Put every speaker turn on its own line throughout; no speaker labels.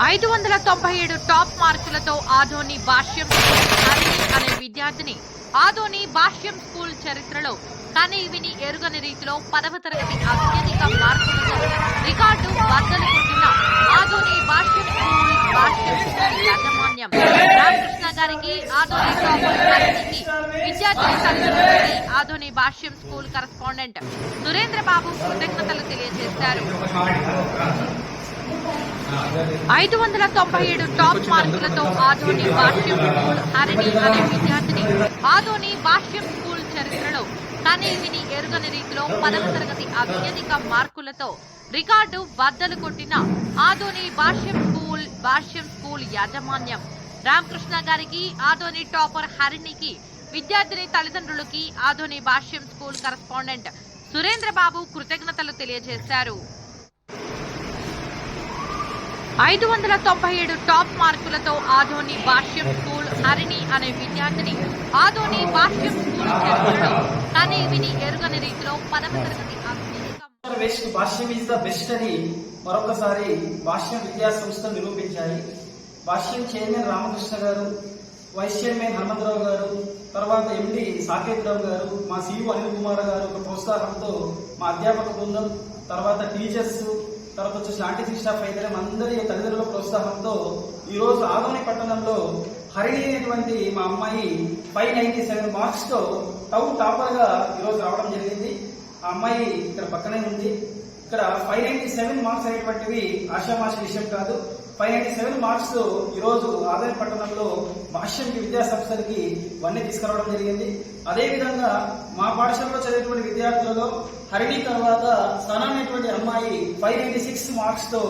597 top మార్కులతో ఆదోని భాష్యం అనే విద్యార్థిని ఆదోని భాష్యం స్కూల్ చరిత్రలో కని విని ఎరుగని రీతిలో 10వ తరగతి అత్యధిక మార్కులతో రికార్డు బద్దలు కొట్టిన ఆదోని భాష్యం స్కూల్ యాజమాన్యం రామకృష్ణ గారికి, ఆదోని టాపర్కి, విద్యార్థిని తల్లిదండ్రులకి ఆదోని భాష్యం స్కూల్ కరెస్పాండెంట్ సురేంద్ర బాబు కృతజ్ఞతలు తెలియజేశారు. 597 టాప్ మార్కులతో ఆదోని భాష్యం స్కూల్ హరిణి అనే విద్యార్థిని ఆదోని భాష్యం స్కూల్ చరిత్రలో కని విని ఎరుగని రీతిలో 10వ తరగతి అత్యధిక మార్కులతో రికార్డు బద్దలు కొట్టిన ఆదోని భాష్యం స్కూల్ యాజమాన్యం రామకృష్ణ గారికి, ఆదోని టాపర్ హరిణికి, విద్యార్థిని తల్లిదండ్రులకి ఆదోని భాష్యం స్కూల్ కరెస్పాండెంట్ సురేంద్ర బాబు కృతజ్ఞతలు తెలియజేశారు. 597 టాప్ మార్కులతో ఆదోని భాష్యం స్కూల్ హరిణి అనే విద్యార్థిని ఆదోని భాష్యం స్కూల్ చరిత్రలో కని విని ఎరుగని రీతిలో 10వ తరగతి
భాష్యం ఇస్ ద బెస్ట్ అని మరొకసారి భాష్యం విద్యా సంస్థలు నిరూపించాయి. భాష్యం చైర్మన్ రామకృష్ణ గారు, వైస్ చైర్మన్ హనుమంతరావు గారు, తర్వాత ఎండి సాకేతరావు గారు, మా సిఇఓ అనిల్ కుమార్ గారు ప్రోత్సాహంతో మా అధ్యాపక బృందం, తర్వాత టీచర్స్, తర్వాత వచ్చేసి ఆర్టీసీ స్టాఫ్ అయితే అందరి తల్లిదండ్రుల ప్రోత్సాహంతో ఈ రోజు ఆదోని పట్టణంలో హరిణి అనేటువంటి మా అమ్మాయి 597 మార్క్స్ తో టౌన్ టాపర్ గా ఈరోజు రావడం జరిగింది. ఆ అమ్మాయి ఇక్కడ పక్కనే ఉంది. ఇక్కడ 597 మార్క్స్ అనేటువంటివి ఆషామాషి విషయం కాదు. 597 మార్క్స్ తో ఈ రోజు ఆదోని పట్టణంలో భాష్యంకి విద్యా సంస్థలకి వన్నీ తీసుకురావడం జరిగింది. అదేవిధంగా మా పాఠశాలలో చదివేటువంటి విద్యార్థులలో హరిణి తర్వాత సనా అనేటువంటి అమ్మాయి 596 మార్క్స్ తో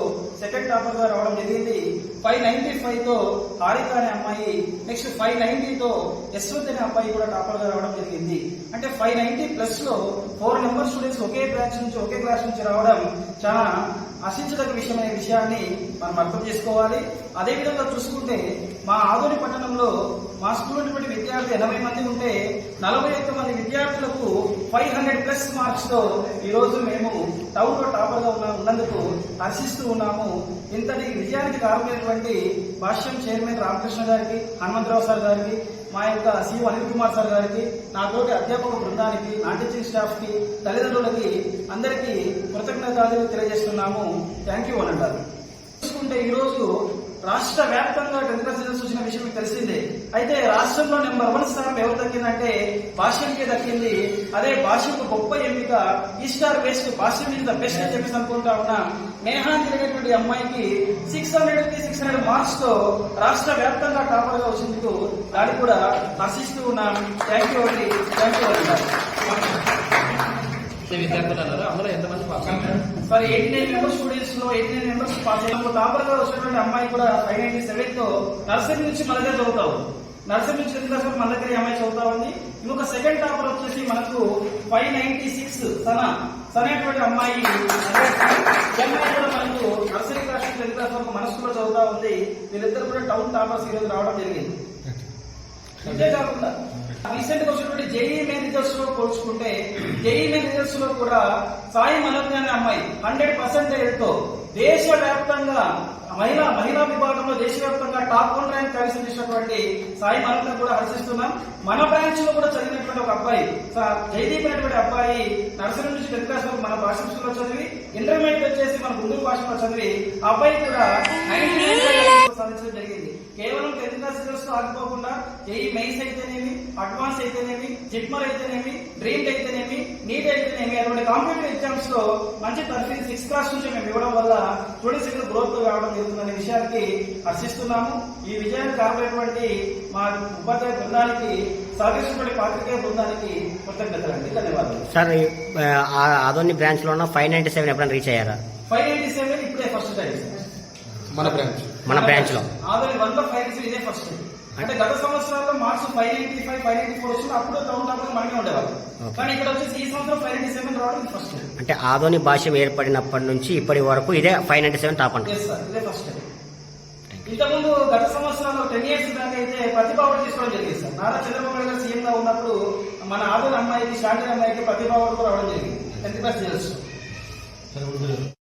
సెకండ్ టాపర్ గా రావడం జరిగింది. 595 తో హారిక అనే అమ్మాయి, నెక్స్ట్ 590 తో యశ్వంత్ అనే అబ్బాయి కూడా టాపర్ గా రావడం జరిగింది. అంటే 590 ప్లస్ లో 4 నెంబర్ స్టూడెంట్స్ ఒకే బ్రాంచ్ నుంచి ఒకే క్లాస్ నుంచి రావడం చాలా ఆశించదగ్గ విషయం అనే విషయాన్ని మనం అర్థం చేసుకోవాలి. అదేవిధంగా చూసుకుంటే మా ఆదోని పట్టణంలో మా స్కూల్ ఉన్నటువంటి విద్యార్థులు 80 మంది ఉంటే 41 మంది విద్యార్థులకు 500+ మార్క్స్ తో ఈ రోజు మేము టౌన్ లో టాపర్ గా ఉన్నందుకు హర్షిస్తూ ఉన్నాము. ఇంతటి విజయానికి కారణమైనటువంటి భాష్యం చైర్మన్ రామకృష్ణ గారికి, హనుమంతరావు సార్ గారికి, మా యొక్క సిఇఓ అనిల్ కుమార్ సార్ గారికి, నాతోటి అధ్యాపక బృందానికి, నాన్ టీచింగ్ స్టాఫ్ కి, తల్లిదండ్రులకి అందరికీ కృతజ్ఞతలు తెలియజేస్తున్నాము. థ్యాంక్ యూ అని అంటారు. చూసుకుంటే ఈ రోజు రాష్ట్ర వ్యాప్తంగా 10th క్లాస్ రిజల్ట్స్ వచ్చిన విషయం మీకు తెలిసిందే. అయితే రాష్ట్రంలో నెంబర్ 1 స్థానం ఎవరు దక్కిందంటే భాష్యంకే దక్కింది. అదే భాష్యంకు గొప్ప ఎంపిక ఈస్టార్ based Bhashyam is the best అని చెప్పేసి అనుకుంటా ఉన్నా. నేహాంజలి అనేటువంటి అమ్మాయికి 600 మార్క్స్ తో రాష్ట్ర వ్యాప్తంగా టాపర్ గా వచ్చినందుకు దానికి కూడా హర్షిస్తూ ఉన్నాం. థ్యాంక్ యూ అండి. అందులో ఎంతమంది సార్ 89 మెంబర్స్ స్టూడెంట్స్ లో 89 మెంబర్స్ పాస్ అయ్యాము. టాపర్ గా వచ్చినటువంటి అమ్మాయి కూడా 597 తో నర్సరీ నుంచి మన దగ్గర చదువుతావు. నర్సరీ నుంచి 10th క్లాస్ మన దగ్గర అమ్మాయి చదువుతా ఉంది. ఇంకొక సెకండ్ టాపర్ వచ్చేసి మనకు 596 సనేటువంటి అమ్మాయి కూడా మనకు నర్సరీ క్లాస్ నుంచి 10th క్లాస్ వరకు మన స్కూల్లో చదువుతా ఉంది. వీళ్ళిద్దరు కూడా టౌన్ టాపర్స్ ఈ రోజు రావడం జరిగింది. అంతే కాకుండా రీసెంట్ గా వచ్చినటువంటి జేఈ మెయిన్ రిజల్ట్స్ లో పోల్చుకుంటే జేఈ మెయిన్ రిజల్ట్స్ లో కూడా సాయి మనోజ్ఞ అనే అమ్మాయి 100% తో దేశవ్యాప్తంగా మహిళా విభాగంలో దేశవ్యాప్తంగా టాప్ 1 ర్యాంక్ కైవసం చేసినటువంటి సాయి మనోజ్ఞ కూడా హర్షిస్తున్నాం. మన బ్రాంచ్ లో కూడా చదివినటువంటి ఒక అబ్బాయి జయదీప్ అనేటువంటి అబ్బాయి నర్సరీ నుంచి 10th క్లాస్ వరకు మన భాష స్కూల్లో చదివి ఇంటర్మీడియట్ వచ్చేసి మన గుంటూరు భాషలో చదివి ఆ అబ్బాయి కూడా 99 సాధించడం జరిగింది. కేవలం 10th క్లాస్ రిజల్ట్స్ తో ఆగిపోకుండా జేఈ మెయిన్స్ అయితేనేమి, అడ్వాన్స్ అయితేనేమి, జిప్మర్ అయితేనేమి, డ్రీమ్ అయితేనేమి, నీట్ అయితేనేమి అటువంటి కాంపిటేటివ్ ఎగ్జామ్స్ లో మంచి పర్ఫార్మెన్స్ 6th క్లాస్ నుంచి మేము ఇవ్వడం వల్ల స్టూడెంట్స్ ఇక్కడ గ్రోత్ కావడం జరుగుతుందనే విషయానికి హర్షిస్తున్నాము. ఈ విజయానికి కారణమైనటువంటి మా ఉపాధ్యాయ బృందానికి, సహకరించినటువంటి పాత్రికేయ బృందానికి కృతజ్ఞతలండి. ధన్యవాదాలు.
సార్ ఆదోని బ్రాంచ్ లో 597 ఎప్పుడైనా రీచ్ అయ్యారా?
597 ఇప్పుడే ఫస్ట్ టైం
మన బ్రాంచ్ లో.
ఆదోని 1 లో 597 ఇదే ఫస్ట్ టైం. అంటే గత సంవత్సరాల్లో మార్క్స్ 595, 594 వచ్చింది. అప్పుడు టౌన్ టాపర్ మనమే ఉండేవాళ్ళు. కానీ ఇక్కడ వచ్చేసి ఈ సంవత్సరం 597 రావడం ఫస్ట్ టైం.
అంటే ఆదోని భాష్యం ఏర్పడినప్పటి నుంచి ఇప్పటి వరకు ఇదే 597 టాప్ అంటే
ఇదే ఫస్ట్ టైం. ఇంతకుముందు గత సంవత్సరాల్లో 10 years బ్యాక్ అయితే ప్రతిభ అవార్డు తీసుకోవడం జరిగింది సార్. నారా చంద్రబాబు నాయుడు గారు సీఎం గా ఉన్నప్పుడు మన ఆదోని అమ్మాయికి, శాంతి అమ్మాయికి ప్రతిభ అవార్డు కూడా రావడం జరిగింది 10th క్లాస్ రిజల్ట్స్.